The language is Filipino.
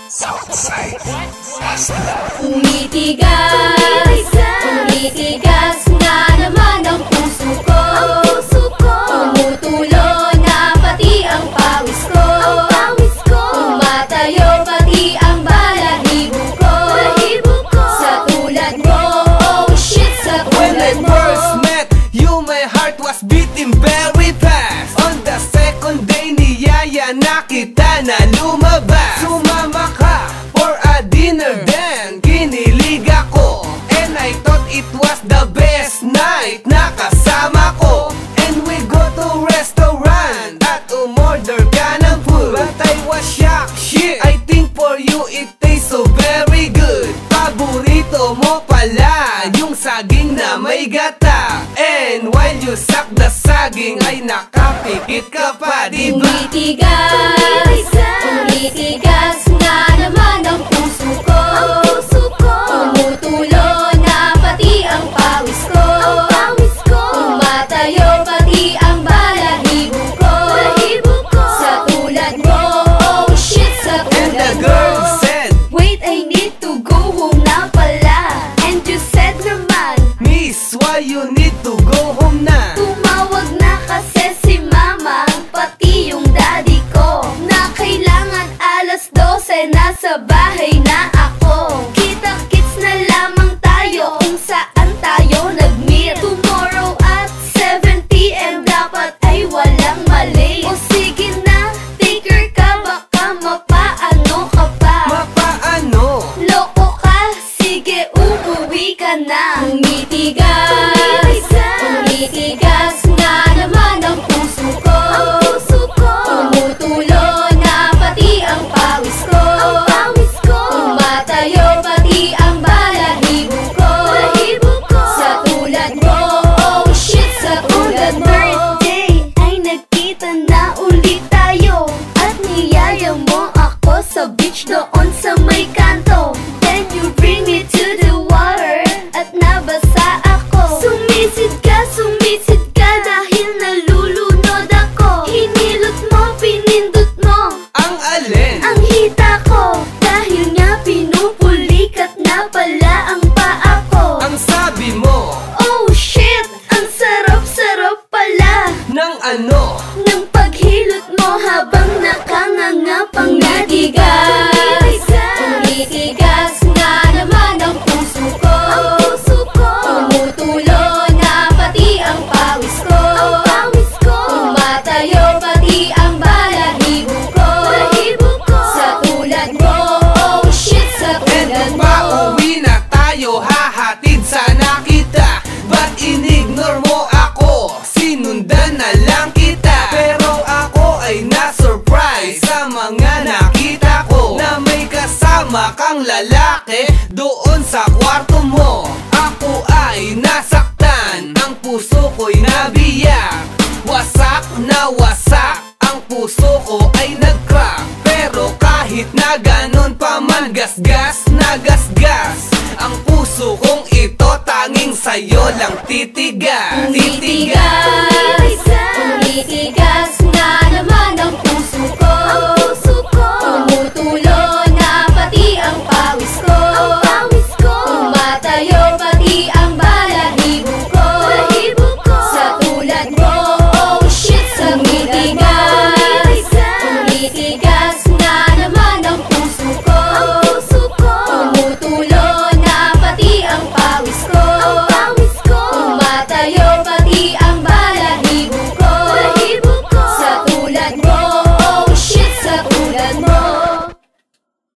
Southside Rasta. Tumitigas, tumitigas na naman ang puso ko. Tumutulo na pati ang pawis ko. Tumatayo pati ang balahibo ko. Sa tulad mo, oh shit, sa When I tulad mo. first met you, my heart was beating very fast. On the second day, niyaya na kita na lumabas. Sumama ka for a dinner, then kinilig ako. And I thought it was the best night na kasama ko. And we go to restaurant at umorder ka ng food. But I was shocked, shit, I think for you it tastes so very good. Paborito mo pala yung saging na may gata. And while you suck the saging ay nakapikit ka pa, diba? Tumitigas, tumitigas na naman ang puso ko. Tumutulo na pati ang pawis ko. Tumatayo pati ang balahibo ko. Sa tulad mo, oh shit, sa And the tulad girl mo. said, Wait, I need to go home na pala. And you said naman, Miss, why you need to go home na? tumawag na kasi si mama, pati yung daddy ko, na kailangan alas 12 nasa bahay na ako. Kita-kits na lamang tayo kung saan tayo nag-meet. Tomorrow at 7 PM dapat ay walang mali. O sige na, take her ka, baka mapaano ka pa. Mapaano? Loko ka, sige uuwi ka na. Tumitigas, tumitigas na naman ang puso ko. Tumutulo na pati ang pawis ko. Tumatayo pati ang balahibo ko. Sa tulad mo, oh shit, sa tulad mo. Birthday ay nagkita na ulit tayo. At niyaya mo ako sa beach doon sa may kanto. Then you bring me to the water at nabasa ako. Sumisid ka dahil nalulunod ako. Hinilot mo, pinindot mo Ang alin? ang hita ko. Dahil nga pinupulikat na pala ang paa ko. Ang sabi mo, Oh shit, ang sarap-sarap pala ng ano? ng paghilot mo habang nakangangapang natigas. Tumitigas na naman ang puso ko. Tumutulo na pati ang pawis ko. Tumatayo pati ang balahibo ko. Sa tulad mo, oh shit, sa And tulad kung mo. pauwi na tayo, hahatid sana kita. Ba't inignore mo ako? Sinundan na lang kita. Pero ako ay na-surprise sa mga nakita ko, na may kasama kang lalaki doon sa kwarto mo. Ako ay nasaktan, ang puso ko'y nabiyak. Wasak na wasak, ang puso ko ay nag-crack. Pero kahit na ganun pa man, gasgas na gasgas, ang puso kong ito tanging sa'yo lang titigas. Tumitigas,